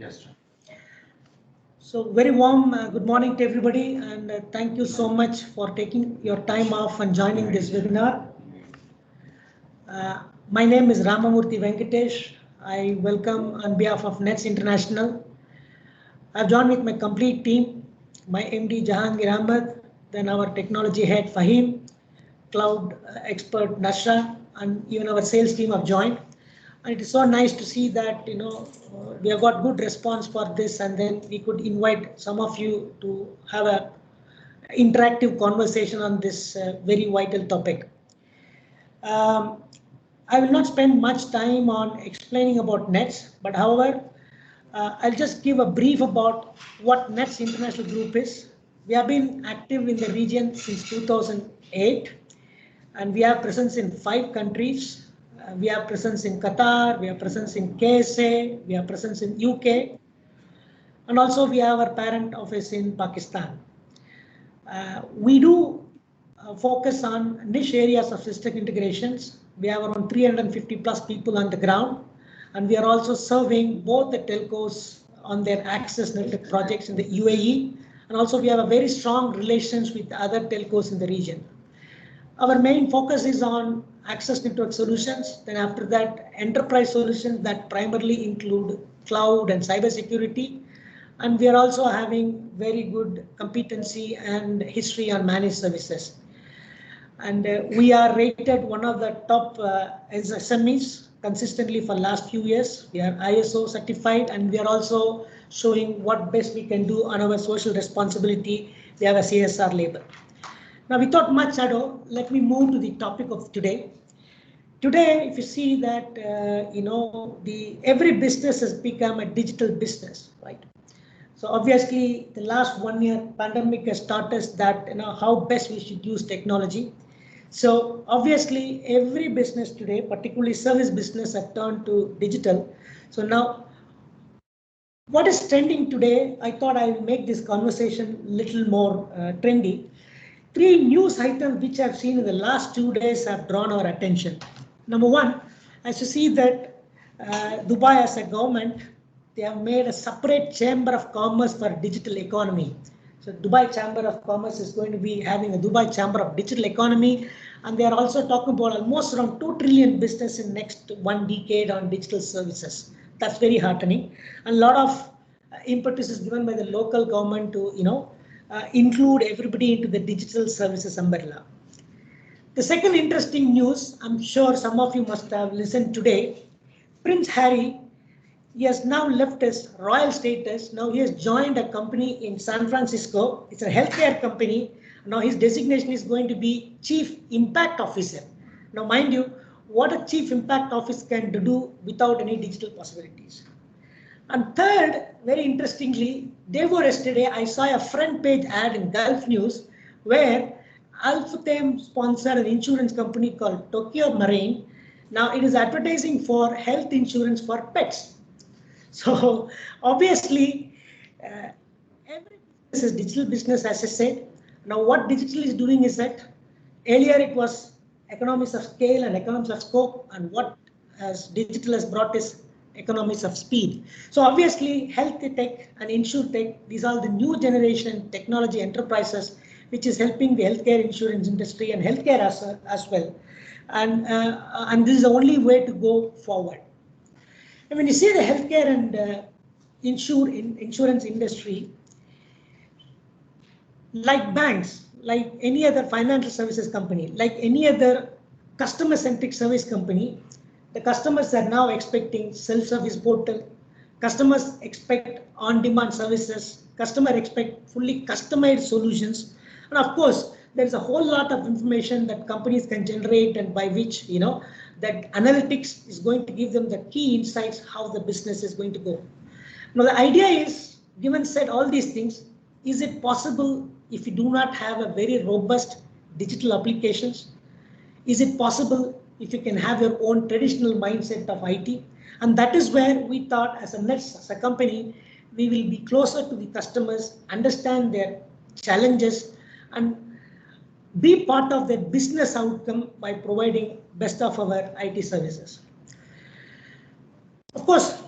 Yes. So very warm good morning to everybody, and thank you so much for taking your time off and joining this webinar. My name is Ramamurthy Venkatesh. I welcome on behalf of NETS International. I've joined with my complete team, my MD Jahangir Ahmed, then our technology head Fahim, cloud expert Nasra, and even our sales team have joined. And it is so nice to see that we have got good response for this, and then we could invite some of you to have a interactive conversation on this very vital topic. I will not spend much time on explaining about NETS, but however, I'll just give a brief about what NETS International Group is. We have been active in the region since 2008, and we have presence in 5 countries. We have presence in Qatar, we have presence in KSA, we have presence in UK, and also we have our parent office in Pakistan. We do focus on niche areas of system integrations. We have around 350 plus people on the ground, and we are also serving both the telcos on their access network projects in the UAE, and also we have a very strong relations with other telcos in the region. Our main focus is on access network solutions. Then after that, enterprise solutions that primarily include cloud and cybersecurity. And we are also having very good competency and history on managed services. And we are rated one of the top SMEs consistently for last few years. We are ISO certified, and we are also showing what best we can do on our social responsibility. We have a CSR label. Now, without much ado, let me move to the topic of today. Today, if you see that, every business has become a digital business, right? So obviously, the last 1 year pandemic has taught us that, how best we should use technology. So obviously, every business today, particularly service business, have turned to digital. So now, what is trending today? I thought I will make this conversation a little more trendy. 3 news items which I've seen in the last 2 days have drawn our attention. Number one, as you see that Dubai as a government, they have made a separate chamber of commerce for digital economy. So Dubai Chamber of Commerce is going to be having a Dubai Chamber of Digital Economy, and they are also talking about almost around 2 trillion business in next 1 decade on digital services. That's very heartening. And a lot of impetus is given by the local government to, include everybody into the digital services umbrella. The second interesting news, I'm sure some of you must have listened today, Prince Harry, he has now left his royal status. Now he has joined a company in San Francisco. It's a healthcare company. Now his designation is going to be Chief Impact Officer. Now mind you, what a Chief Impact Officer can do without any digital possibilities. And third, very interestingly, day before yesterday, I saw a front page ad in Gulf News where Alphatem sponsored an insurance company called Tokyo Marine. Now it is advertising for health insurance for pets. So obviously, every business is digital business, as I said. Now what digital is doing is that earlier it was economies of scale and economies of scope, and what as digital has brought is economies of speed. So obviously, health tech and insurtech, these are the new generation technology enterprises, which is helping the healthcare insurance industry and healthcare as well. And this is the only way to go forward. And when you see the healthcare and insurance industry, like banks, like any other financial services company, like any other customer-centric service company, the customers are now expecting self-service portal. Customers expect on-demand services. Customers expect fully customized solutions. And of course, there's a whole lot of information that companies can generate, and by which, that analytics is going to give them the key insights how the business is going to go. Now, the idea is, given said all these things, is it possible if you do not have a very robust digital applications? Is it possible if you can have your own traditional mindset of IT? And that is where we thought as a company, we will be closer to the customers, understand their challenges, and be part of their business outcome by providing best of our IT services. Of course,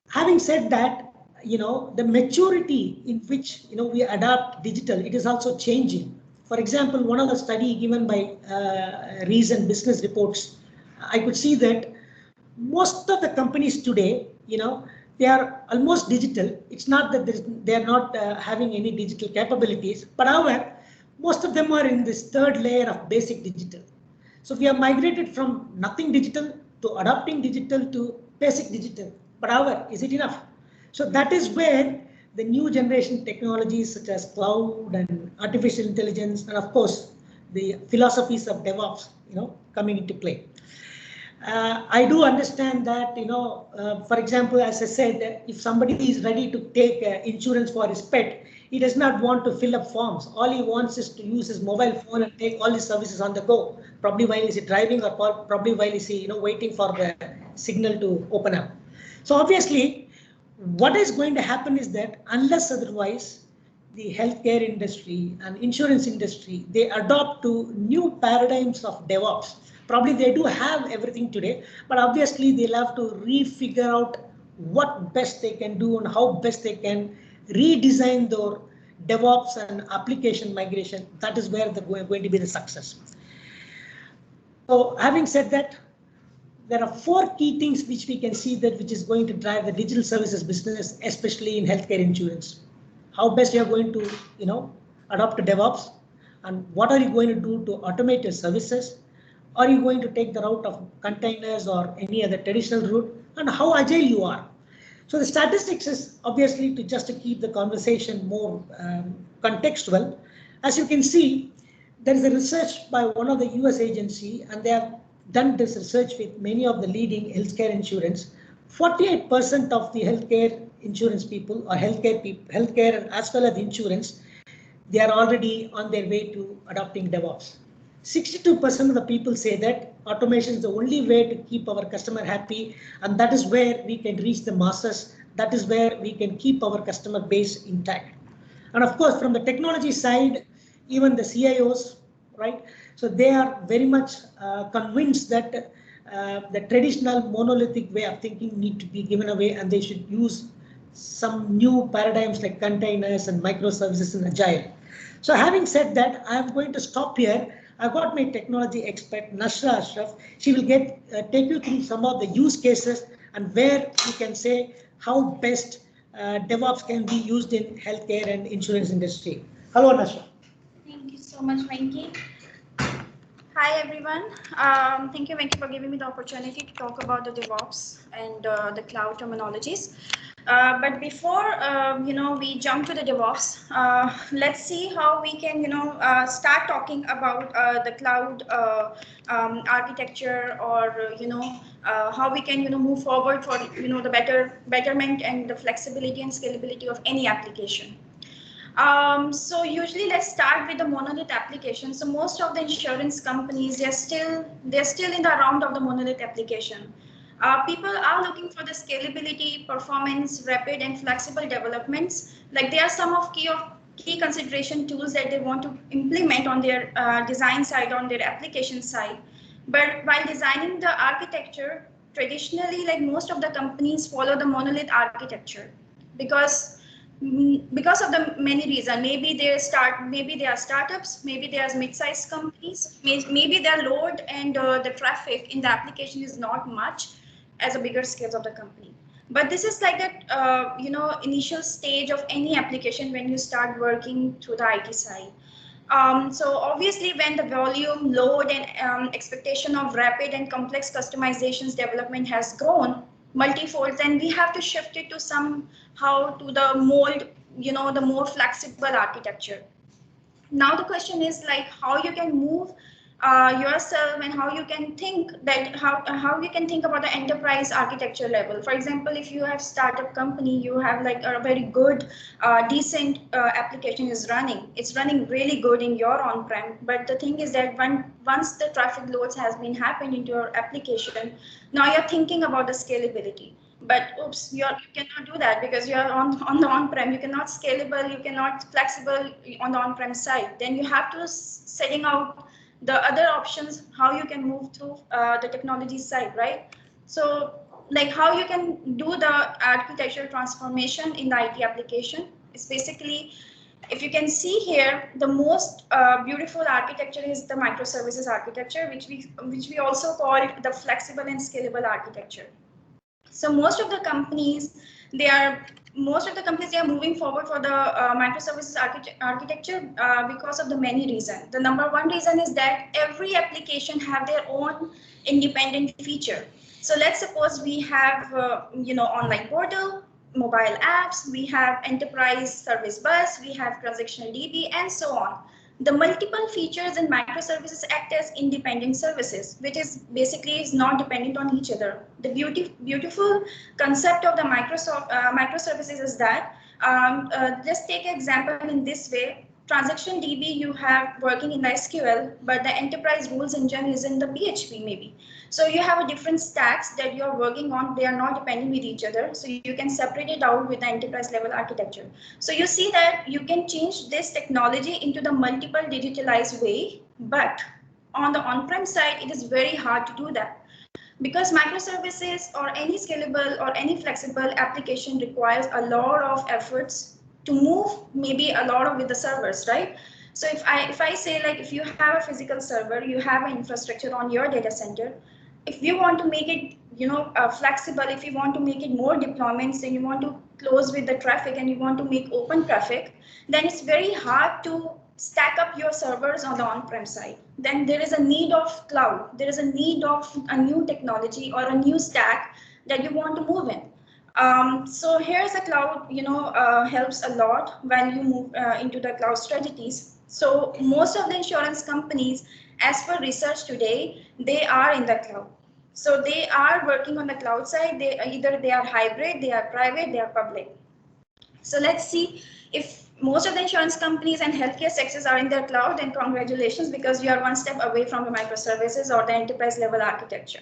having said that, the maturity in which we adapt digital, it is also changing. For example, one of the study given by recent business reports, I could see that most of the companies today, they are almost digital. It's not that they are not having any digital capabilities, but however, most of them are in this third layer of basic digital. So we have migrated from nothing digital to adopting digital to basic digital. But however, is it enough? So that is where the new generation technologies such as cloud and artificial intelligence, and of course the philosophies of DevOps, coming into play. I do understand that, for example, as I said, if somebody is ready to take insurance for his pet, he does not want to fill up forms. All he wants is to use his mobile phone and take all his services on the go, probably while he's driving or probably while he's waiting for the signal to open up. So obviously, what is going to happen is that unless otherwise, the healthcare industry and insurance industry, they adopt to new paradigms of DevOps. Probably they do have everything today, but obviously they'll have to refigure out what best they can do and how best they can redesign their DevOps and application migration. That is where they're going to be the success. So having said that, there are 4 key things which we can see that which is going to drive the digital services business, especially in healthcare insurance. How best you are going to, adopt to DevOps, and what are you going to do to automate your services? Are you going to take the route of containers or any other traditional route, and how agile you are? So the statistics is obviously to keep the conversation more contextual. As you can see, there is a research by one of the US agency, and they have done this research with many of the leading healthcare insurance. 48% of the healthcare insurance people or healthcare as well as insurance, they are already on their way to adopting DevOps. 62% of the people say that automation is the only way to keep our customer happy, and that is where we can reach the masses. That is where we can keep our customer base intact. And of course, from the technology side, even the CIOs, right? So they are very much convinced that the traditional monolithic way of thinking need to be given away, and they should use some new paradigms like containers and microservices and agile. So having said that, I'm going to stop here. I've got my technology expert, Nashra Ashraf. She will take you through some of the use cases and where you can say how best DevOps can be used in healthcare and insurance industry. Hello, Nashra. Thank you so much, Venki. Hi, everyone. Thank you, Venki, for giving me the opportunity to talk about the DevOps and the cloud terminologies. But before we jump to the DevOps, let's see how we can start talking about the cloud architecture, or how we can move forward for the betterment and the flexibility and scalability of any application. So usually let's start with the monolith application. So most of the insurance companies, they're still in the round of the monolith application. People are looking for the scalability, performance, rapid and flexible developments. Like there are some of key consideration tools that they want to implement on their design side, on their application side. But while designing the architecture, traditionally, like most of the companies follow the monolith architecture because of the many reasons. Maybe they are startups, maybe they are mid-sized companies, maybe their load and the traffic in the application is not much as a bigger scale of the company. But this is like that initial stage of any application when you start working through the IT side. So obviously when the volume, load and expectation of rapid and complex customizations development has grown multifold, then we have to shift it to somehow to the mold, the more flexible architecture. Now the question is like how you can move yourself and how you can think that how you can think about the enterprise architecture level. For example, if you have startup company, you have like a very good decent application is running. It's running really good in your on-prem, but the thing is that once the traffic loads has been happened into your application, now you're thinking about the scalability. But oops, you cannot do that because you're on the on-prem. You cannot scalable, you cannot flexible on the on-prem side. Then you have to setting out the other options, how you can move through the technology side, right? So like how you can do the architectural transformation in the IT application. It's basically, if you can see here, the most beautiful architecture is the microservices architecture, which we also call it the flexible and scalable architecture. So most of the companies, they are moving forward for the microservices architecture because of the many reasons. The number one reason is that every application have their own independent feature. So let's suppose we have online portal, mobile apps, we have enterprise service bus, we have transactional DB, and so on. The multiple features in microservices act as independent services, which is basically is not dependent on each other. The beautiful concept of the microservices is that, just take an example in this way. Transaction DB you have working in the SQL, but the enterprise rules engine is in the PHP maybe. So you have a different stacks that you are working on. They are not depending with each other. So you can separate it out with the enterprise level architecture. So you see that you can change this technology into the multiple digitalized way, but on the on-prem side, it is very hard to do that, because microservices or any scalable or any flexible application requires a lot of efforts to move, maybe a lot of with the servers, right? So if I say, like, if you have a physical server, you have an infrastructure on your data center, if you want to make it flexible, if you want to make it more deployments, and you want to close with the traffic and you want to make open traffic, then it's very hard to stack up your servers on the on-prem side. Then there is a need of cloud. There is a need of a new technology or a new stack that you want to move in. So here's a cloud, helps a lot when you move into the cloud strategies. So most of the insurance companies, as per research today, they are in the cloud. So they are working on the cloud side. Either they are hybrid, they are private, they are public. So let's see, if most of the insurance companies and healthcare sectors are in their cloud, then congratulations, because you are one step away from the microservices or the enterprise level architecture.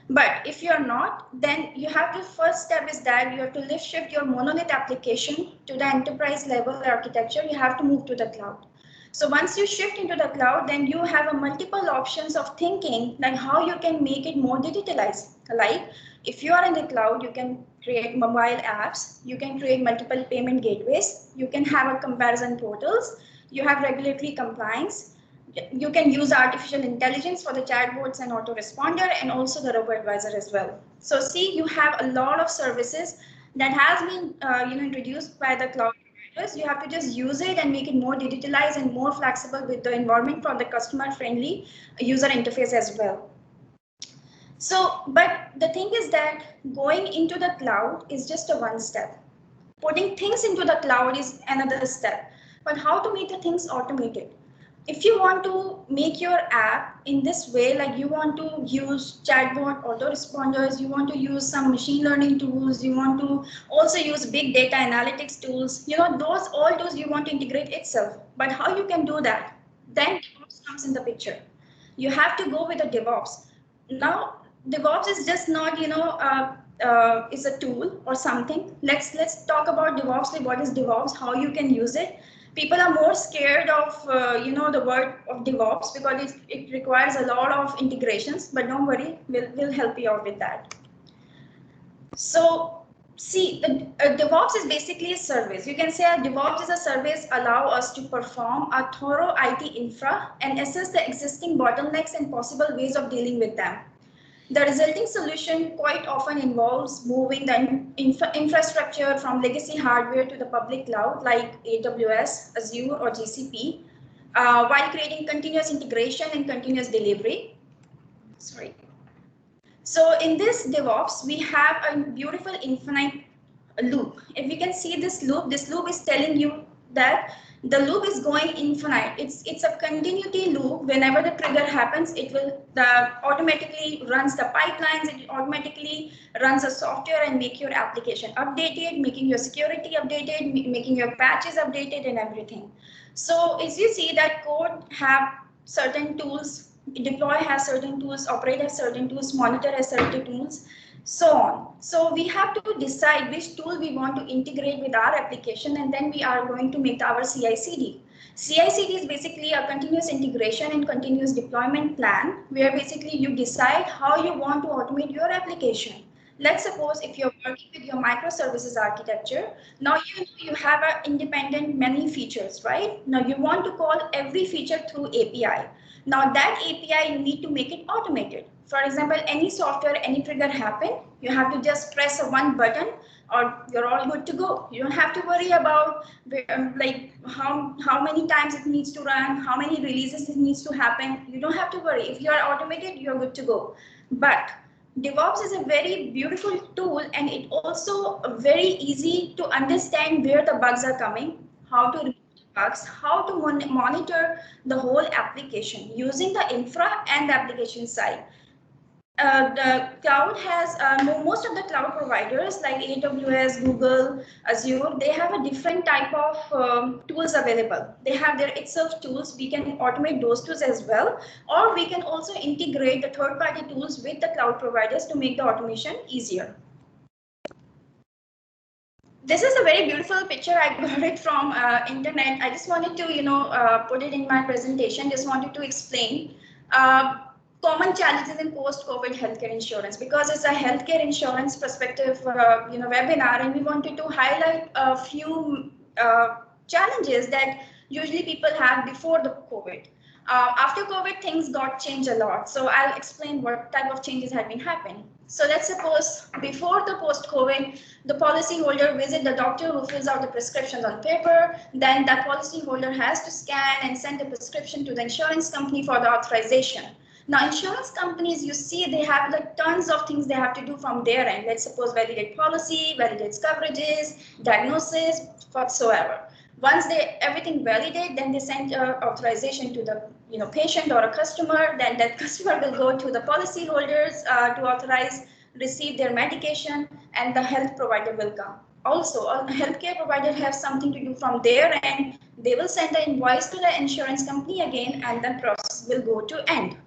But if you're not, then you have to, first step is that you have to lift shift your monolith application to the enterprise level architecture. You have to move to the cloud. So once you shift into the cloud, then you have a multiple options of thinking, like how you can make it more digitalized. Like if you are in the cloud, you can create mobile apps, you can create multiple payment gateways, you can have a comparison portals, you have regulatory compliance, you can use artificial intelligence for the chatbots and autoresponder, and also the robo-advisor as well. So see, you have a lot of services that has been introduced by the cloud. You have to just use it and make it more digitalized and more flexible with the environment for the customer friendly user interface as well. So, but the thing is that going into the cloud is just a one step. Putting things into the cloud is another step. But how to make the things automated? If you want to make your app in this way, like you want to use chatbot, autoresponders, you want to use some machine learning tools, you want to also use big data analytics tools, those all tools you want to integrate itself. But how you can do that? Then DevOps comes in the picture. You have to go with the DevOps. Now, DevOps is just not, is a tool or something. Let's talk about DevOps. Like what is DevOps? How you can use it? People are more scared of the word of DevOps because it requires a lot of integrations. But don't worry, we'll help you out with that. So see, DevOps is basically a service. You can say a DevOps is a service allow us to perform a thorough IT infra and assess the existing bottlenecks and possible ways of dealing with them. The resulting solution quite often involves moving the infrastructure from legacy hardware to the public cloud like AWS, Azure, or GCP, while creating continuous integration and continuous delivery. Sorry. So in this DevOps, we have a beautiful infinite loop. If you can see this loop is telling you that the loop is going infinite. It's a continuity loop. Whenever the trigger happens, it will automatically runs the pipelines. It automatically runs the software and make your application updated, making your security updated, making your patches updated, and everything. So as you see that code have certain tools, deploy has certain tools, operate has certain tools, monitor has certain tools, so on. So we have to decide which tool we want to integrate with our application, and then we are going to make our CI/CD. CI/CD is basically a continuous integration and continuous deployment plan, where basically you decide how you want to automate your application. Let's suppose if you're working with your microservices architecture, now you have an independent many features, right? Now you want to call every feature through API. Now that API, you need to make it automated. For example, any software, any trigger happen, you have to just press a one button or you're all good to go. You don't have to worry about like how many times it needs to run, how many releases it needs to happen. You don't have to worry. If you are automated, you're good to go. But DevOps is a very beautiful tool, and it also very easy to understand where the bugs are coming, how to remove bugs, how to monitor the whole application using the infra and the application side. The cloud has most of the cloud providers like AWS, Google, Azure, they have a different type of tools available. They have their itself tools. We can automate those tools as well, or we can also integrate the third-party tools with the cloud providers to make the automation easier. This is a very beautiful picture. I got it from internet. I just wanted to put it in my presentation. Just wanted to explain common challenges in post-COVID healthcare insurance, because it's a healthcare insurance perspective webinar, and we wanted to highlight a few challenges that usually people have before the COVID. After COVID, things got changed a lot. So I'll explain what type of changes had been happening. So let's suppose before the post-COVID, the policyholder visit the doctor who fills out the prescriptions on paper. Then that policyholder has to scan and send the prescription to the insurance company for the authorization. Now, insurance companies, you see, they have like tons of things they have to do from their end. Let's suppose validate policy, validates coverages, diagnosis, whatsoever. Once they everything validate, then they send authorization to the patient or a customer. Then that customer will go to the policyholders to authorize, receive their medication, and the health provider will come. Also, a healthcare provider has something to do from their end. They will send the invoice to the insurance company again, and the process will go to end.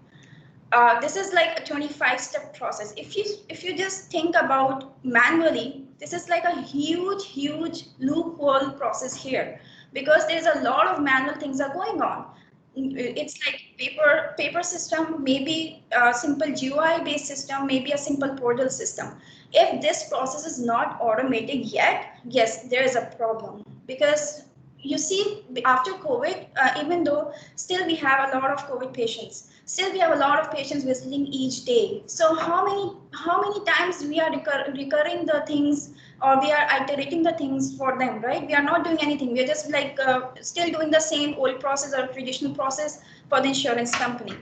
This is like a 25-step process. If you just think about manually, this is like a huge loophole process here, because there's a lot of manual things are going on. It's like paper system, maybe a simple GUI based system, maybe a simple portal system. If this process is not automated yet, yes, there is a problem, because you see, after COVID, even though still we have a lot of COVID patients, still we have a lot of patients visiting each day. So how many times we are recurring the things, or we are iterating the things for them, right? We are not doing anything. We are just like still doing the same old process or traditional process for the insurance company.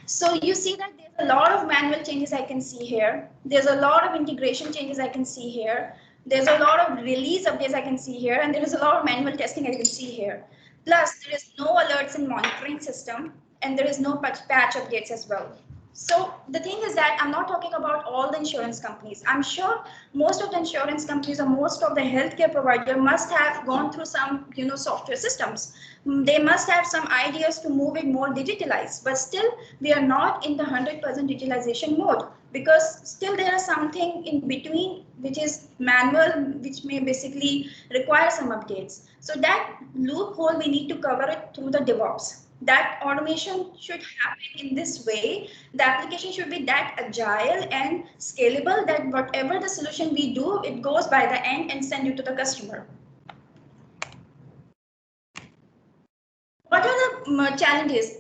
So you see that there's a lot of manual changes I can see here. There's a lot of integration changes I can see here. There's a lot of release updates I can see here, and there is a lot of manual testing I can see here. Plus, there is no alerts and monitoring system, and there is no patch updates as well. So the thing is that I'm not talking about all the insurance companies. I'm sure most of the insurance companies or most of the healthcare provider must have gone through some, software systems. They must have some ideas to move it more digitalized, but still we are not in the 100% digitalization mode, because still there is something in between which is manual, which may basically require some updates. So that loophole we need to cover it through the DevOps. That automation should happen in this way. The application should be that agile and scalable that whatever the solution we do, it goes by the end and send you to the customer. What are the challenges?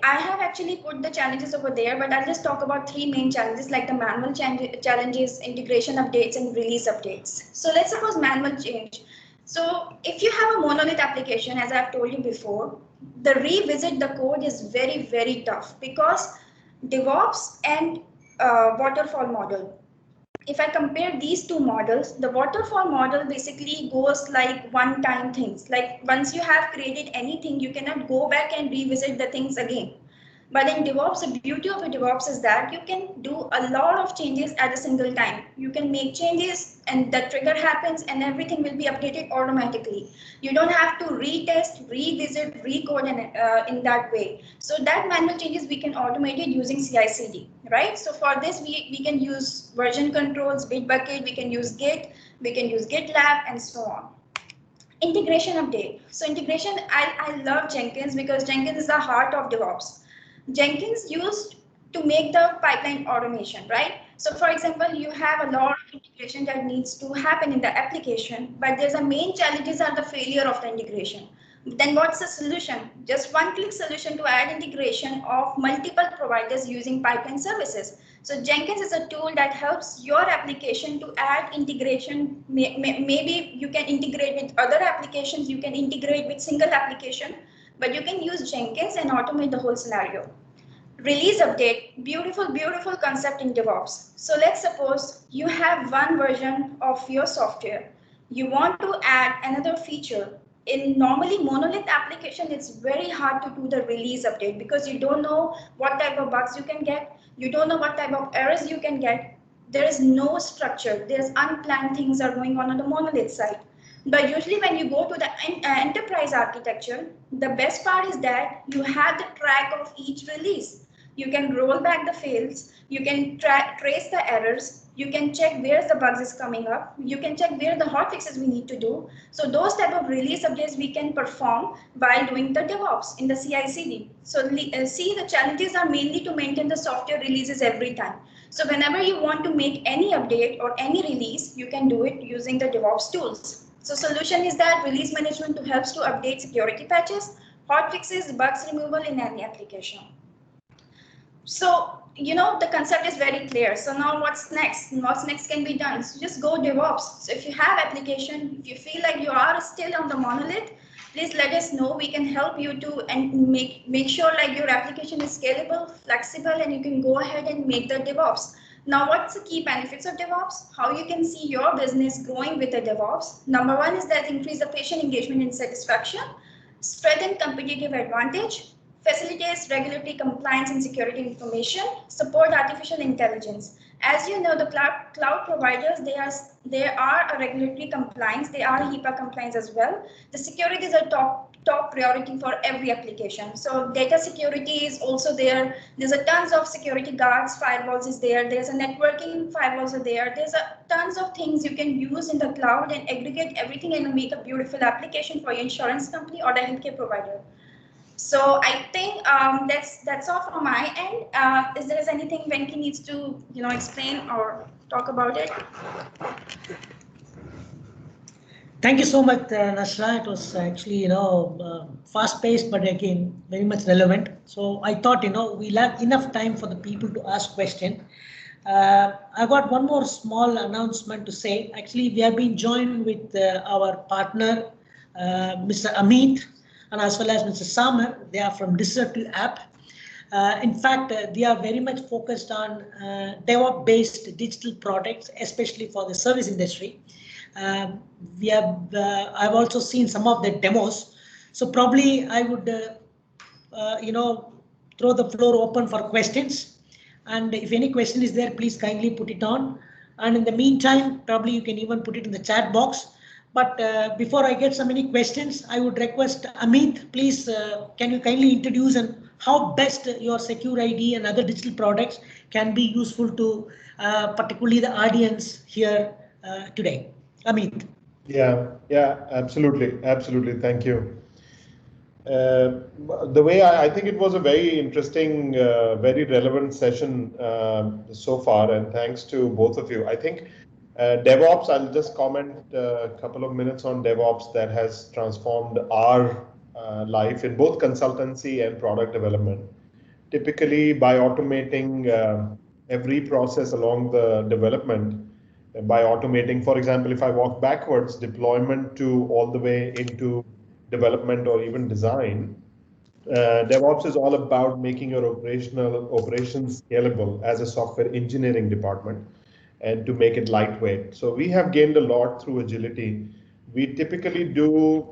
I have actually put the challenges over there, but I'll just talk about three main challenges, like the manual challenges, integration updates, and release updates. So let's suppose manual change. So if you have a monolith application, as I've told you before, the revisit the code is very tough, because DevOps and waterfall model. If I compare these two models, the waterfall model basically goes like one-time things. Like once you have created anything, you cannot go back and revisit the things again. But in DevOps, the beauty of a DevOps is that you can do a lot of changes at a single time. You can make changes and the trigger happens and everything will be updated automatically. You don't have to retest, revisit, recode in that way. So that manual changes we can automate it using CI/CD, right? So for this, we can use version controls, Bitbucket, we can use Git, we can use GitLab, and so on. Integration update. So integration, I love Jenkins, because Jenkins is the heart of DevOps. Jenkins used to make the pipeline automation, right? So for example, you have a lot of integration that needs to happen in the application, but there's a main challenges are the failure of the integration. Then what's the solution? Just one click solution to add integration of multiple providers using pipeline services. So Jenkins is a tool that helps your application to add integration. Maybe you can integrate with other applications, you can integrate with single application, but you can use Jenkins and automate the whole scenario. Release update, beautiful concept in DevOps. So let's suppose you have one version of your software. You want to add another feature. In normally monolith application, it's very hard to do the release update because you don't know what type of bugs you can get. You don't know what type of errors you can get. There is no structure. There's unplanned things are going on the monolith side. But usually when you go to the enterprise architecture, the best part is that you have the track of each release. You can roll back the fails, you can trace the errors, you can check where the bugs is coming up, you can check where the hot fixes we need to do. So those type of release updates we can perform while doing the DevOps in the CI/CD. So see, the challenges are mainly to maintain the software releases every time. So whenever you want to make any update or any release, you can do it using the DevOps tools. So solution is that release management helps to update security patches, hot fixes, bugs removal in any application. So, the concept is very clear. So now what's next? What's next can be done? So just go DevOps. So if you have application, if you feel like you are still on the monolith, please let us know. We can help you to and make sure like your application is scalable, flexible, and you can go ahead and make the DevOps. Now, what's the key benefits of DevOps? How you can see your business growing with the DevOps? Number one is that increase the patient engagement and satisfaction, strengthen competitive advantage, facilitates regulatory compliance and security information, support artificial intelligence. As you know, the cloud providers, they are a regulatory compliance, they are HIPAA compliance as well. The security is a top priority for every application. So data security is also there. There's a tons of security guards, firewalls is there. There's a networking firewalls are there. There's a tons of things you can use in the cloud and aggregate everything and make a beautiful application for your insurance company or the healthcare provider. So I think that's all from my end. Is there anything Venki needs to explain or talk about it? Thank you so much, Nashra. It was actually fast-paced, but again very much relevant. So I thought we'll have enough time for the people to ask questions. I got one more small announcement to say. Actually, we have been joined with our partner, Mr. Amit, and as well as Mr. Samer. They are from SecureID App. In fact, they are very much focused on DevOps-based digital products, especially for the service industry. I've also seen some of the demos. So probably I would, throw the floor open for questions. And if any question is there, please kindly put it on. And in the meantime, probably you can even put it in the chat box. But before I get so many questions, I would request Amit, please, can you kindly introduce and how best your SecureID and other digital products can be useful to particularly the audience here today. Amit. Yeah, absolutely. Thank you. The way I think it was a very interesting, very relevant session so far, and thanks to both of you. I think DevOps, I'll just comment a couple of minutes on DevOps that has transformed our life in both consultancy and product development. Typically by automating every process along the development, by automating, for example, if I walk backwards, deployment to all the way into development or even design, DevOps is all about making your operations scalable as a software engineering department and to make it lightweight. So we have gained a lot through agility. We typically do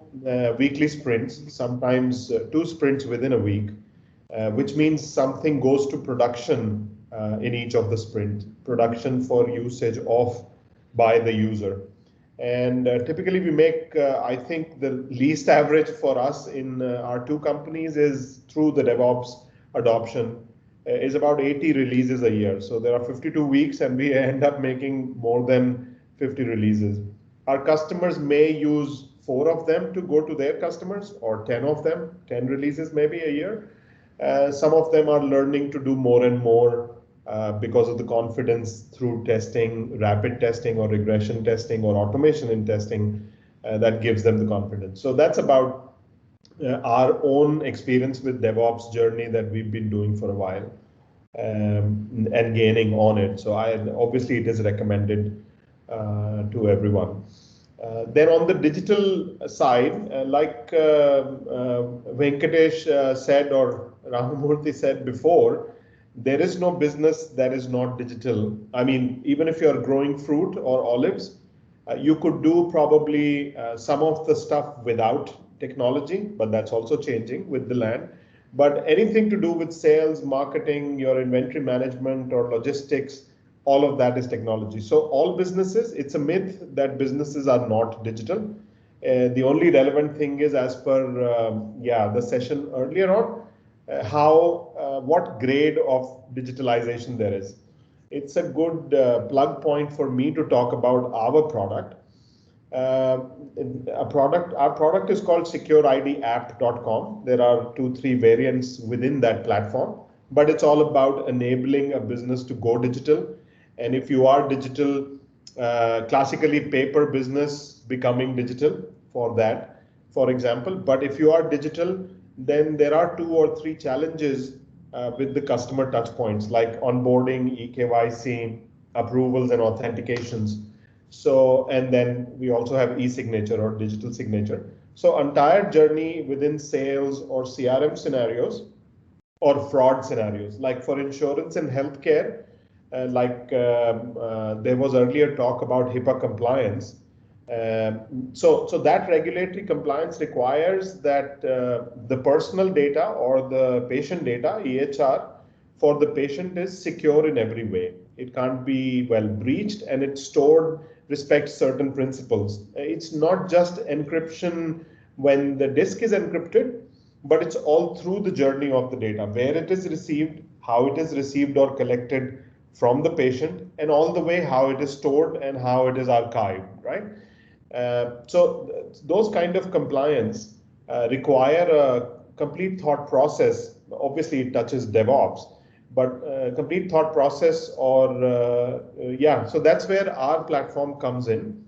weekly sprints, sometimes 2 sprints within a week, which means something goes to production in each of the sprints, production for usage by the user. And typically we make, I think the least average for us in our 2 companies is through the DevOps adoption is about 80 releases a year. So there are 52 weeks and we end up making more than 50 releases. Our customers may use 4 of them to go to their customers or 10 of them, 10 releases maybe a year. Some of them are learning to do more and more because of the confidence through testing, rapid testing or regression testing or automation in testing that gives them the confidence. So that's about our own experience with DevOps journey that we've been doing for a while and gaining on it. So obviously it is recommended to everyone. Then on the digital side, like Venkatesh said or Ramamurthy said before, there is no business that is not digital. I mean, even if you're growing fruit or olives, you could do probably some of the stuff without technology, but that's also changing with the land. But anything to do with sales, marketing, your inventory management or logistics, all of that is technology. So all businesses, it's a myth that businesses are not digital. The only relevant thing is, as per the session earlier on, what grade of digitalization there is. It's a good plug point for me to talk about our product. Our product is called SecureIDApp.com. There are 2-3 variants within that platform, but it's all about enabling a business to go digital. And if you are digital, classically paper business becoming digital for that, for example. But if you are digital, then there are 2 or 3 challenges with the customer touch points like onboarding, eKYC, approvals and authentications. So, and then we also have e-signature or digital signature. So entire journey within sales or CRM scenarios or fraud scenarios, like for insurance and healthcare, there was earlier talk about HIPAA compliance. So that regulatory compliance requires that the personal data or the patient data, EHR, for the patient is secure in every way. It can't be breached, and it's stored, respects certain principles. It's not just encryption when the disk is encrypted, but it's all through the journey of the data, where it is received, how it is received or collected from the patient, and all the way how it is stored and how it is archived, right? So those kind of compliance require a complete thought process. Obviously, it touches DevOps, but complete thought process or so that's where our platform comes in.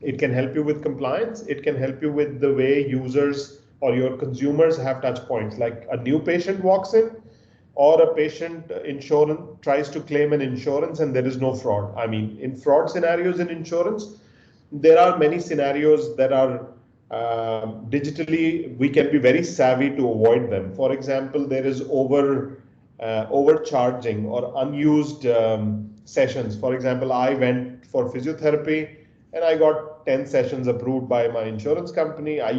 It can help you with compliance. It can help you with the way users or your consumers have touch points, like a new patient walks in or a patient insurance tries to claim an insurance and there is no fraud. I mean, in fraud scenarios in insurance, there are many scenarios that are digitally, we can be very savvy to avoid them. For example, there is overcharging or unused sessions. For example, I went for physiotherapy and I got 10 sessions approved by my insurance company. I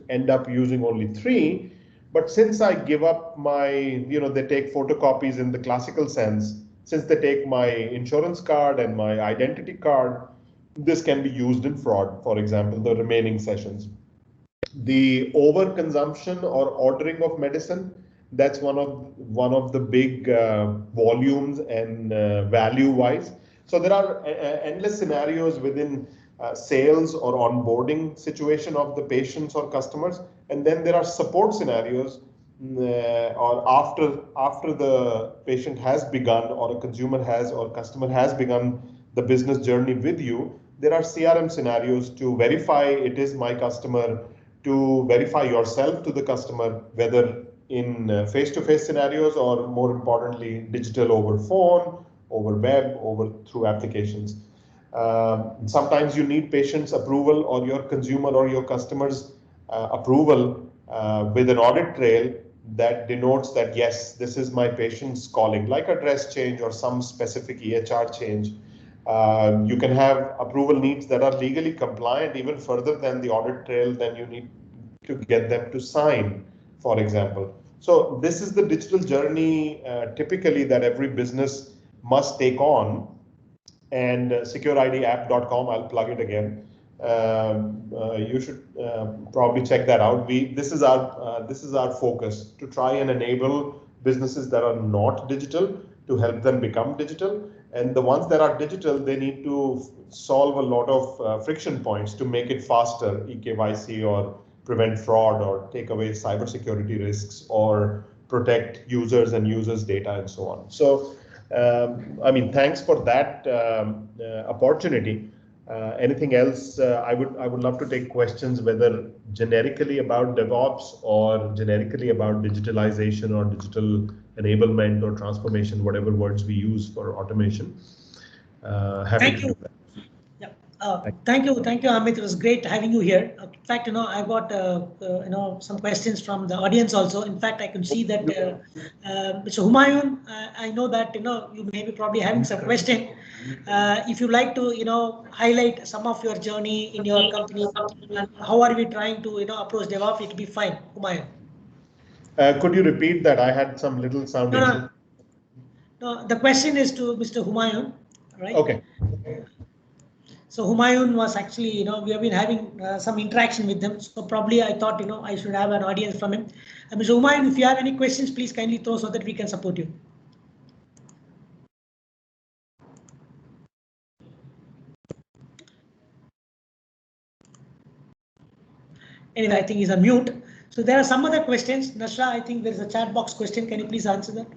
end up using only 3. But since I give up my, they take photocopies in the classical sense, since they take my insurance card and my identity card, this can be used in fraud, for example, the remaining sessions. The overconsumption or ordering of medicine, that's one of the big volumes and value-wise. So there are endless scenarios within sales or onboarding situation of the patients or customers, and then there are support scenarios or after the patient has begun or a consumer has or customer has begun the business journey with you. There are CRM scenarios to verify it is my customer, to verify yourself to the customer, whether in face-to-face scenarios or more importantly, digital over phone, over web, over through applications. Sometimes you need patient's approval or your consumer or your customer's approval with an audit trail that denotes that, yes, this is my patient's calling, like a dress change or some specific EHR change. You can have approval needs that are legally compliant even further than the audit trail, then you need to get them to sign, for example. So this is the digital journey typically that every business must take on. And SecureIDApp.com, I'll plug it again. You should probably check that out. This is our focus, to try and enable businesses that are not digital to help them become digital. And the ones that are digital, they need to solve a lot of friction points to make it faster, eKYC or prevent fraud or take away cybersecurity risks or protect users and users' data and so on. So, I mean, thanks for that opportunity. Anything else? I would love to take questions, whether generically about DevOps or generically about digitalization or digital enablement or transformation, whatever words we use for automation. Happy to do that. Thank you, Amit. It was great having you here. In fact, I got some questions from the audience also. In fact, I can see that Mr. Humayun, I know that you may be probably having some question. If you like to highlight some of your journey in your company and how are we trying to approach DevOps, it'll be fine, Humayun. Could you repeat that? I had some little sound issue. No, the question is to Mr. Humayun, right? Okay. So Humayun was actually, we have been having some interaction with them. So probably I thought, I should have an audience from him. Mr. Humayun, if you have any questions, please kindly throw so that we can support you. Anyway, I think he's on mute. So there are some other questions. Nashra, I think there's a chat box question. Can you please answer that?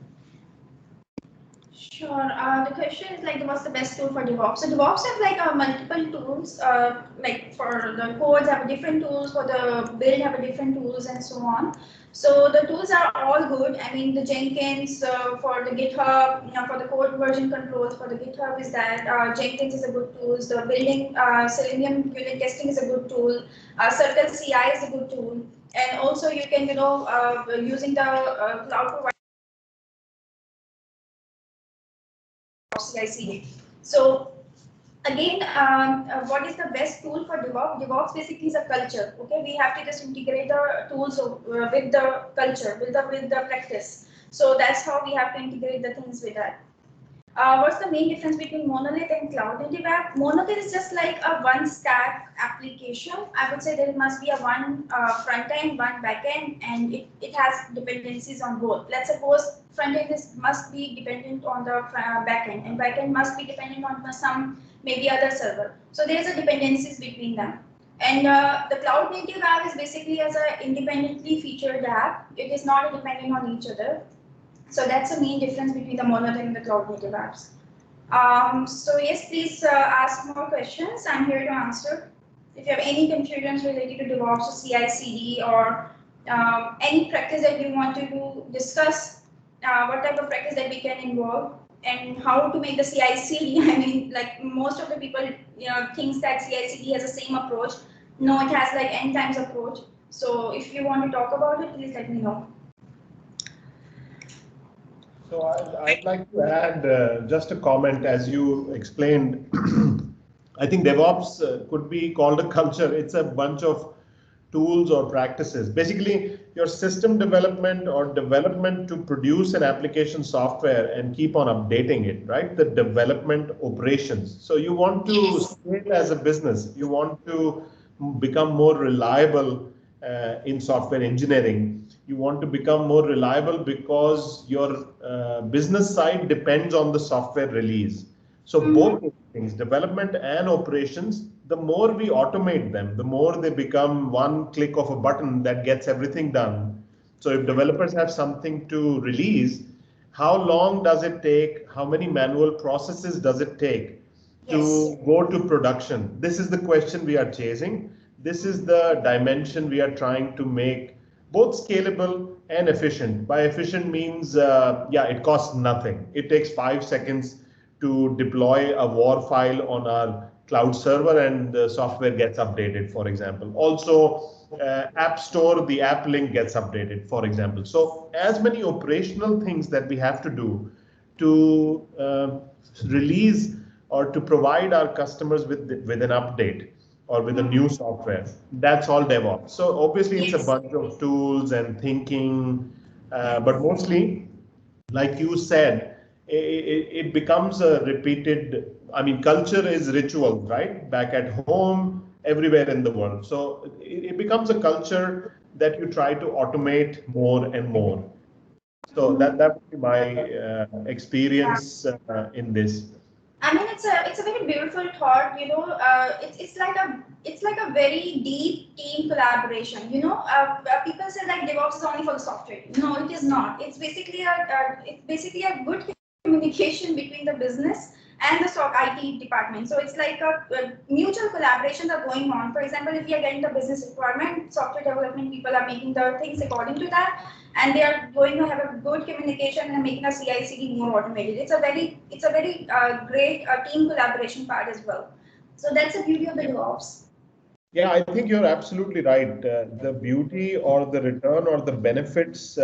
Sure. The question is like, what's the best tool for DevOps? So DevOps have like multiple tools. Like for the codes have different tools, for the build have a different tools, and so on. So the tools are all good. I mean, the Jenkins for the GitHub, for the code version controls for the GitHub is that Jenkins is a good tool. The building Selenium unit testing is a good tool. Circle CI is a good tool, and also you can using the cloud provider. CI/CD. So again, what is the best tool for DevOps? DevOps basically is a culture. Okay, we have to just integrate the tools with the culture, with the practice. So that's how we have to integrate the things with that. What's the main difference between monolith and cloud native app? Monolith is just like a one stack application. I would say there must be a one front end, one back end, and it has dependencies on both. Let's suppose front end must be dependent on the back end, and back end must be dependent on some maybe other server. So there's a dependencies between them. And the cloud native app is basically as an independently featured app. It is not dependent on each other. So that's the main difference between the monolith and the cloud native apps. So yes, please ask more questions. I'm here to answer. If you have any confusions related to DevOps or CI/CD or any practice that you want to discuss, what type of practice that we can involve and how to make the CI/CD. I mean, like most of the people thinks that CI/CD has the same approach. No, it has like n times approach. So if you want to talk about it, please let me know. So I'd like to add just a comment. As you explained, I think DevOps could be called a culture. It's a bunch of tools or practices. Basically, your system development or development to produce an application software and keep on updating it, right? The development operations. So you want to scale as a business. You want to become more reliable in software engineering. You want to become more reliable because your business side depends on the software release. So both things, development and operations, the more we automate them, the more they become one click of a button that gets everything done. So if developers have something to release, how long does it take? How many manual processes does it take to go to production? This is the question we are chasing. This is the dimension we are trying to make both scalable and efficient. By efficient means, it costs nothing. It takes 5 seconds to deploy a WAR file on our cloud server and the software gets updated, for example. Also, App Store, the app link gets updated, for example. So as many operational things that we have to do to release or to provide our customers with an update or with a new software, that's all DevOps. So obviously it's a bunch of tools and thinking, but mostly, like you said, it becomes a repeated, I mean, culture is ritual, right? Back at home, everywhere in the world. So it becomes a culture that you try to automate more and more. So that would be my experience in this. I mean, it's it's a very beautiful thought. It's like a very deep team collaboration. People say like DevOps is only for the software. No, it is not. It's basically a good communication between the business and the IT department. So it's like a mutual collaborations are going on. For example, if we are getting the business requirement, software development people are making the things according to that, and they are going to have a good communication and making a CI/CD more automated. It's a very great team collaboration part as well. So that's the beauty of the DevOps. Yeah, I think you're absolutely right. The beauty or the return or the benefits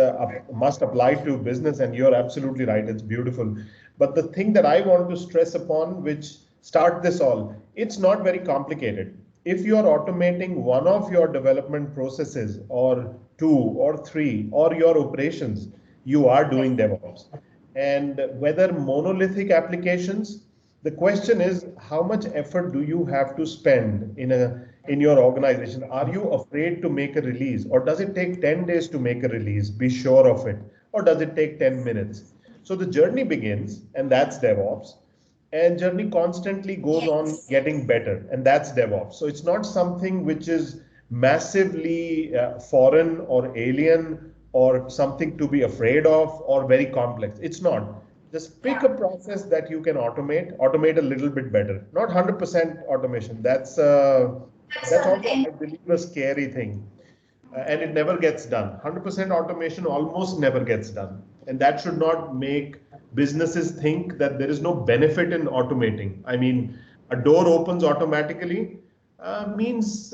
must apply to business, and you're absolutely right. It's beautiful. But the thing that I want to stress upon, which start this all, it's not very complicated. If you're automating one of your development processes or two or three or your operations, you are doing DevOps. And whether monolithic applications, the question is how much effort do you have to spend in your organization? Are you afraid to make a release, or does it take 10 days to make a release? Be sure of it. Or does it take 10 minutes? So the journey begins, and that's DevOps. And journey constantly goes on getting better, and that's DevOps. So it's not something which is massively foreign or alien or something to be afraid of or very complex. It's not. Just pick a process that you can automate a little bit better. Not 100% automation. That's also, I believe, a scary thing. And it never gets done. 100% automation almost never gets done. And that should not make businesses think that there is no benefit in automating. I mean, a door opens automatically means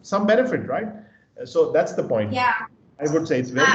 some benefit, right? So that's the point. Yeah. I would say it's very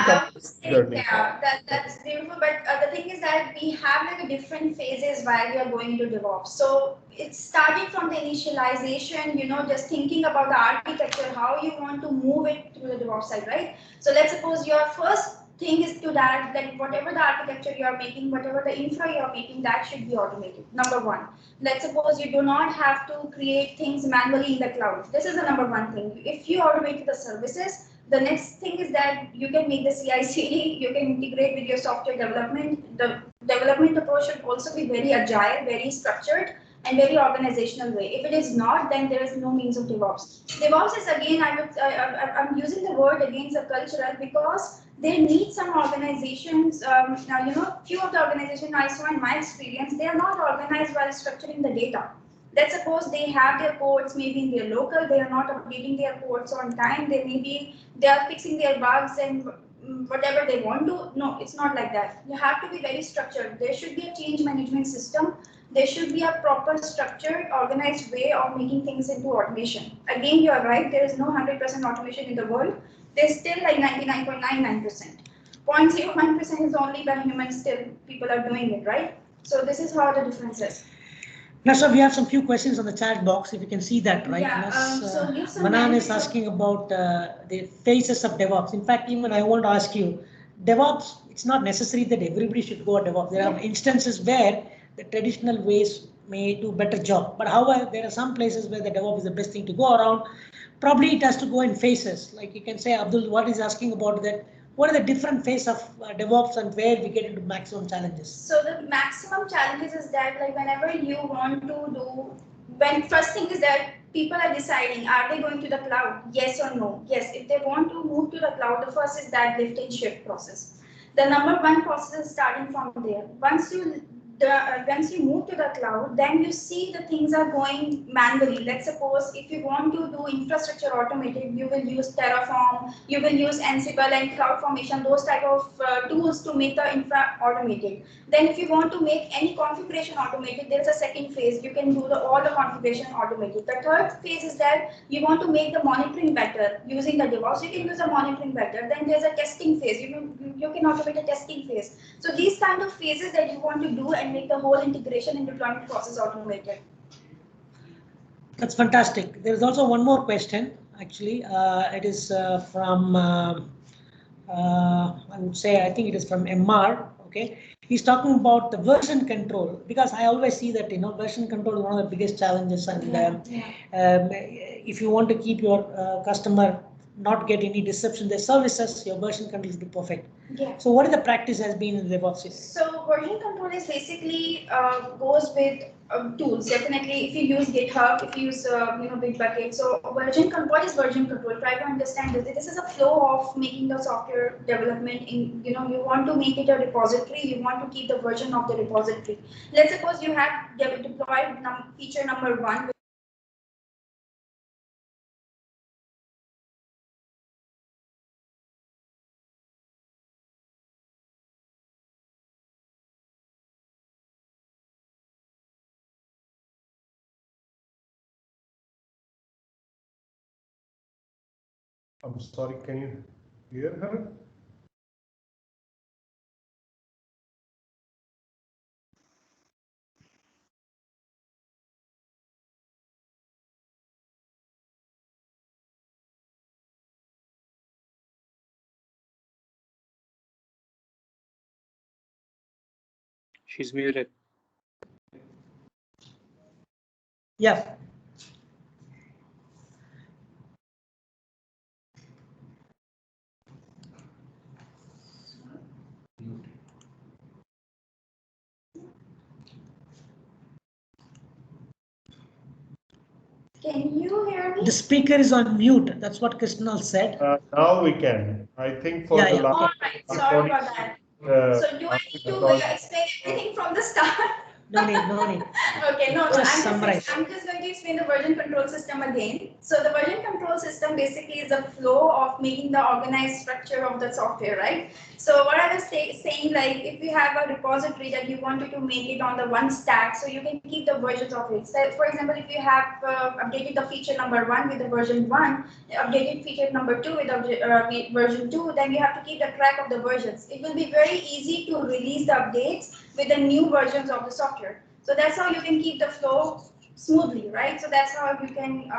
journey. Yeah, that's beautiful. But the thing is that we have like a different phases while we are going to DevOps. So it's starting from the initialization, just thinking about the architecture, how you want to move it through the DevOps side, right? So let's suppose your first thing is to that whatever the architecture you are making, whatever the infra you are making, that should be automated. Number one. Let's suppose you do not have to create things manually in the cloud. This is the number one thing. If you automate the services, the next thing is that you can make the CI/CD, you can integrate with your software development. The development approach should also be very agile, very structured, and very organizational way. If it is not, then there is no means of DevOps. DevOps is again, I'm using the word again, subcultural, because they need some organizations. Few of the organizations I saw in my experience, they are not organized while structuring the data. Let's suppose they have their ports maybe in their local, they are not updating their ports on time, they are fixing their bugs and whatever they want to. No, it's not like that. You have to be very structured. There should be a change management system. There should be a proper structured, organized way of making things into automation. Again, you are right, there is no 100% automation in the world. There's still like 99.99%. 0.01% is only by humans, still people are doing it, right? So this is how the difference is. Now, so we have some few questions on the chat box, if you can see that, right? Yeah, Manan is asking about the phases of DevOps. In fact, even I want to ask you, DevOps, it's not necessary that everybody should go to DevOps. There are instances where the traditional ways may do better job. But however, there are some places where the DevOps is the best thing to go around. Probably it has to go in phases. Like you can say, Abdul, what is asking about that? What are the different phases of DevOps and where we get into maximum challenges? So the maximum challenges is that like whenever you want to do, first thing is that people are deciding, are they going to the cloud? Yes or no? Yes, if they want to move to the cloud, the first is that lift and shift process. The number one process is starting from there. Once you move to the cloud, then you see the things are going manually. Let's suppose if you want to do infrastructure automated, you will use Terraform, you will use Ansible and CloudFormation, those type of tools to make the infra automated. Then if you want to make any configuration automated, there's a second phase. You can do all the configuration automated. The third phase is that you want to make the monitoring better using the DevOps. You can use the monitoring better. Then there's a testing phase. You can automate a testing phase. So these kind of phases that you want to do and make the whole integration and deployment process automated. That's fantastic. There is also one more question. Actually, it is from I would say, I think it is from MR. Okay, he's talking about the version control, because I always see that version control is one of the biggest challenges, and if you want to keep your customer not get any disruption in their services, your version control is perfect. Yeah. So what is the practice has been in DevOps? So version control is basically goes with tools. Definitely, if you use GitHub, if you use Bitbucket. So version control, what is version control? Try to understand this. This is a flow of making the software development. In you want to make it a repository. You want to keep the version of the repository. Let's suppose you have deployed feature number 1. I'm sorry, can you hear her? She's muted. Yeah. Can you hear me? The speaker is on mute. That's what Krishnal said. Now we can. I think for the last. All right. Sorry about that. So do I need to explain everything from the start? No need, no need. Okay, no, Just summarize. I'm just going to explain the version control system again. So the version control system basically is a flow of making the organized structure of the software, right? So what I was saying, like if you have a repository that you wanted to make it on the one stack, so you can keep the versions of it. So for example, if you have updated the feature number 1 with the version 1, updated feature number 2 with the version 2, then you have to keep the track of the versions. It will be very easy to release the updates with the new versions of the software. So that's how you can keep the flow smoothly, right? So that's how you can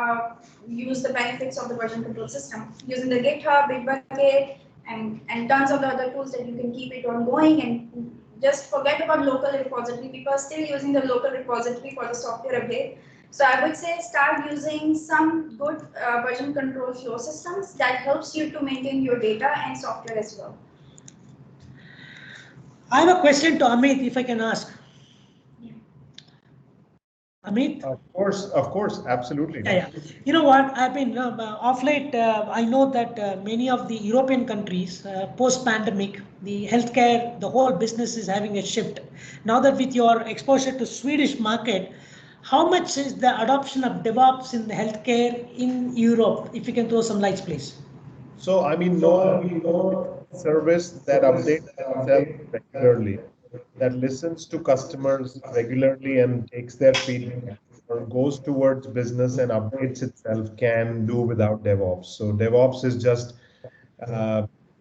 use the benefits of the version control system using the GitHub, Bitbucket, and tons of the other tools that you can keep it ongoing. And just forget about local repository. People are still using the local repository for the software update. So I would say start using some good version control flow systems that helps you to maintain your data and software as well. I have a question to Amit, if I can ask. Yeah. Amit? Of course, absolutely. Yeah. You know what? I've been off late. I know that many of the European countries, post-pandemic, the healthcare, the whole business is having a shift. Now that with your exposure to Swedish market, how much is the adoption of DevOps in the healthcare in Europe? If you can throw some lights, please. So I mean, no service that updates itself regularly, that listens to customers regularly and takes their feedback or goes towards business and updates itself can do without DevOps. So DevOps is just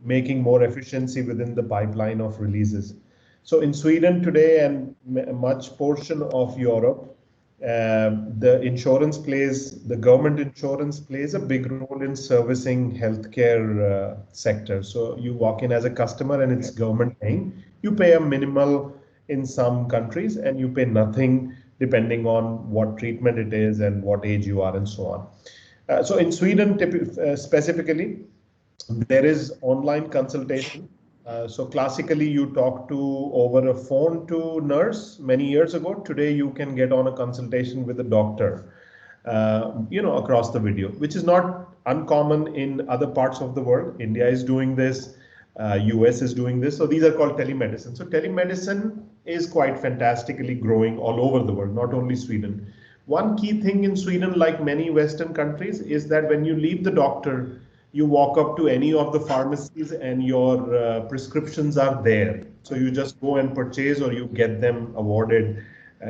making more efficiency within the pipeline of releases. So in Sweden today and much portion of Europe, the government insurance plays a big role in servicing healthcare sector. So you walk in as a customer and it's government paying. You pay a minimal in some countries and you pay nothing depending on what treatment it is and what age you are and so on. So in Sweden specifically, there is online consultation. So classically, you talk to over a phone to nurse many years ago. Today, you can get on a consultation with a doctor, across the video, which is not uncommon in other parts of the world. India is doing this. US is doing this. So these are called telemedicine. So telemedicine is quite fantastically growing all over the world, not only Sweden. One key thing in Sweden, like many Western countries, is that when you leave the doctor, you walk up to any of the pharmacies and your prescriptions are there. So you just go and purchase or you get them awarded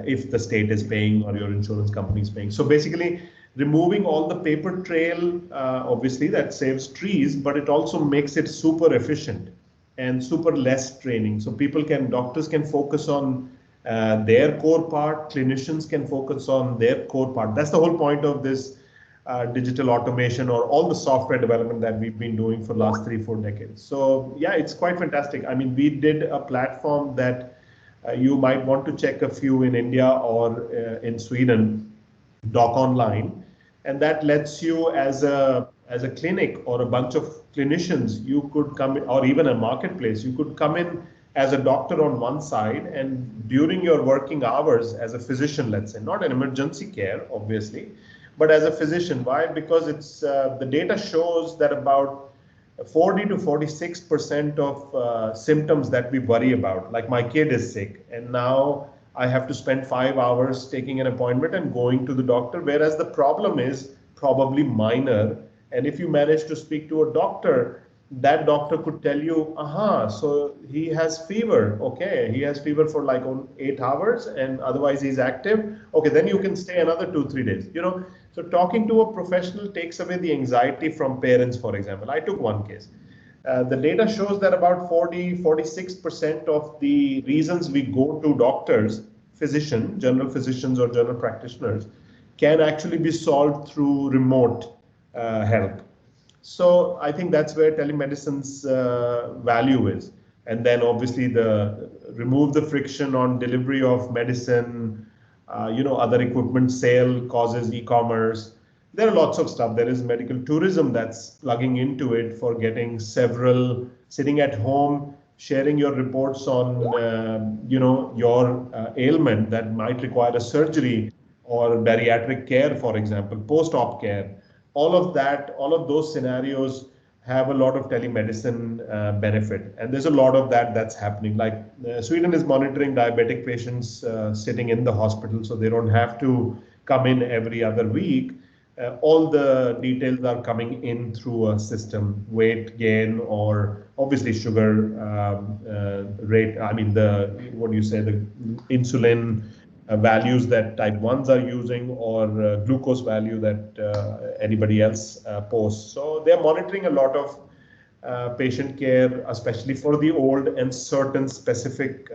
if the state is paying or your insurance company is paying. So basically removing all the paper trail, obviously that saves trees, but it also makes it super efficient and super less training. So doctors can focus on their core part, clinicians can focus on their core part. That's the whole point of this digital automation or all the software development that we've been doing for the last 3-4 decades. So yeah, it's quite fantastic. I mean, we did a platform that you might want to check a few in India or in Sweden, Doc Online, and that lets you as a as a clinic or a bunch of clinicians, you could come in, or even a marketplace, you could come in as a doctor on one side, and during your working hours as a physician, let's say, not an emergency care, obviously, but as a physician. Why? Because it's the data shows that about 40 to 46% of symptoms that we worry about, like my kid is sick and now I have to spend 5 hours taking an appointment and going to the doctor, whereas the problem is probably minor. And if you manage to speak to a doctor, that doctor could tell you, aha, so he has fever. Okay, he has fever for like 8 hours and otherwise he's active. Okay, then you can stay another 2-3 days. So talking to a professional takes away the anxiety from parents, for example. I took one case. The data shows that about 46% of the reasons we go to doctors, general physicians or general practitioners, can actually be solved through remote help. So I think that's where telemedicine's value is. And then obviously remove the friction on delivery of medicine, other equipment sale causes e-commerce. There are lots of stuff. There is medical tourism that's plugging into it for getting sitting at home, sharing your reports on, your ailment that might require a surgery or bariatric care, for example, post-op care. All of those scenarios have a lot of telemedicine benefit. And there's a lot of that's happening. Like Sweden is monitoring diabetic patients sitting in the hospital, so they don't have to come in every other week. All the details are coming in through a system, weight gain, or obviously sugar rate. I mean, the insulin values that type 1s are using, or glucose value that anybody else posts. So they're monitoring a lot of patient care, especially for the old and certain specific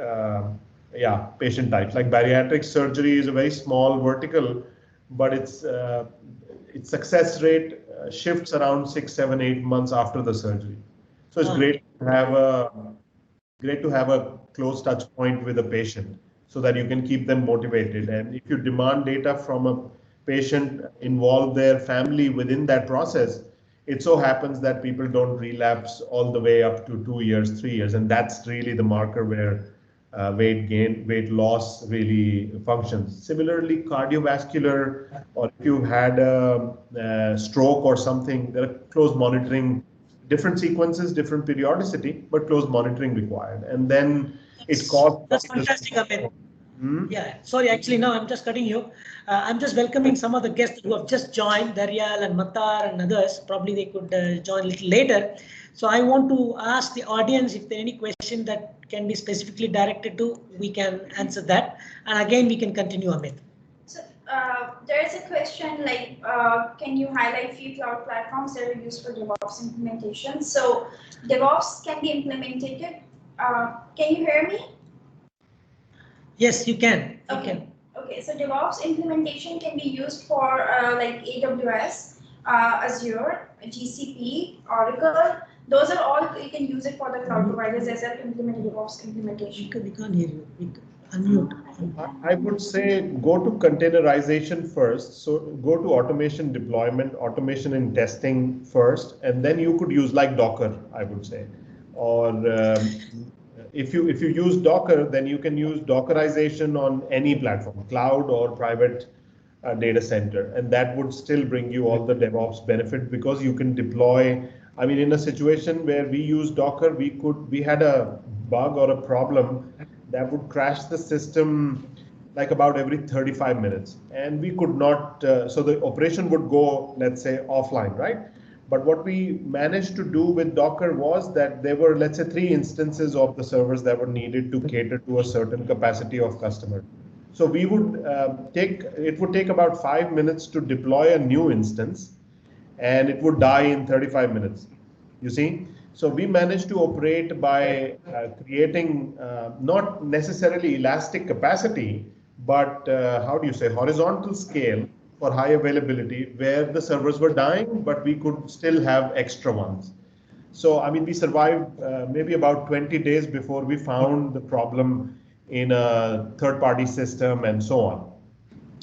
patient types. Like bariatric surgery is a very small vertical, but its success rate shifts around 6, 7, 8 months after the surgery. So it's great to have a close touch point with a patient, so that you can keep them motivated. And if you demand data from a patient, involve their family within that process, it so happens that people don't relapse all the way up to 2 years, 3 years. And that's really the marker where weight loss really functions. Similarly, cardiovascular, or if you had a stroke or something, there are close monitoring, different sequences, different periodicity, but close monitoring required. And then it costs. That's fantastic, Amit. Yeah, sorry, actually, no, I'm just cutting you. I'm just welcoming some of the guests who have just joined, Daryal and Matar and others. Probably they could join a little later. So I want to ask the audience if there are any question that can be specifically directed to, we can answer that. And again, we can continue, Amit. So there is a question like, can you highlight few cloud platforms that are used for DevOps implementation? So DevOps can be implemented. Can you hear me? Yes, you can. Okay. Okay. So DevOps implementation can be used for like AWS, Azure, GCP, Oracle. Those are all, you can use it for the cloud providers as well to implement DevOps implementation. We can't hear you. Unmute. I would say go to containerization first. So go to automation deployment, automation and testing first, and then you could use like Docker, I would say. Or if you use Docker, then you can use Dockerization on any platform, cloud or private data center, and that would still bring you all the DevOps benefit, because you can deploy. I mean, in a situation where we use Docker, we had a bug or a problem that would crash the system like about every 35 minutes, and we could not, so the operation would go, let's say, offline, right? But what we managed to do with Docker was that there were, let's say, 3 instances of the servers that were needed to cater to a certain capacity of customer. So we would it would take about 5 minutes to deploy a new instance, and it would die in 35 minutes, you see? So we managed to operate by creating not necessarily elastic capacity, but how do you say, horizontal scale for high availability, where the servers were dying, but we could still have extra ones. So, I mean, we survived maybe about 20 days before we found the problem in a third-party system and so on.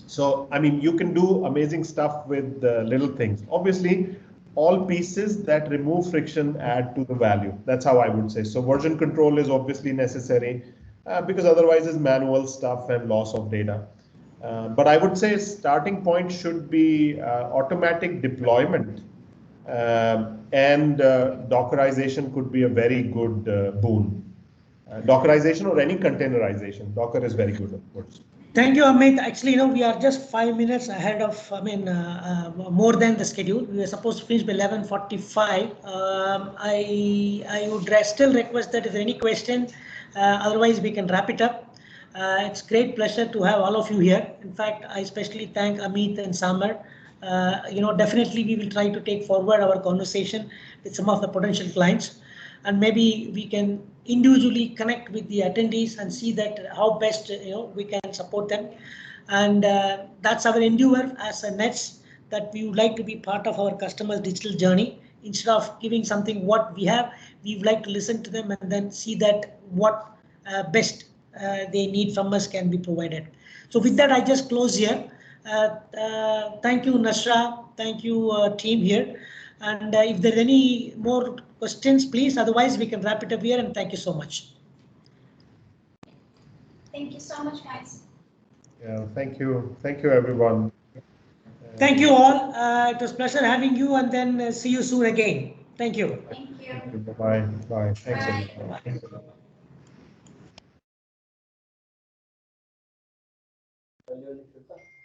So, I mean, you can do amazing stuff with little things. Obviously, all pieces that remove friction add to the value. That's how I would say. So version control is obviously necessary because otherwise it's manual stuff and loss of data. But I would say starting point should be automatic deployment, and Dockerization could be a very good boon. Dockerization or any containerization. Docker is very good, of course. Thank you, Amit. Actually, we are just 5 minutes ahead of, more than the schedule. We were supposed to finish by 11:45. I would still request that if there any question, otherwise we can wrap it up. It's great pleasure to have all of you here. In fact, I especially thank Amit and Samar. Definitely we will try to take forward our conversation with some of the potential clients, and maybe we can individually connect with the attendees and see that how best we can support them. And that's our endeavor as a Nets, that we would like to be part of our customers' digital journey. Instead of giving something what we have, we would like to listen to them and then see that what best they need from us can be provided. So with that, I just close here. Thank you, Nashra. Thank you, team here. And if there are any more questions, please. Otherwise, we can wrap it up here. And thank you so much. Thank you so much, guys. Yeah, thank you. Thank you, everyone. Thank you all. It was a pleasure having you, and then see you soon again. Thank you. Thank you. Thank you. Bye-bye. Bye. Thanks, Bye. everyone.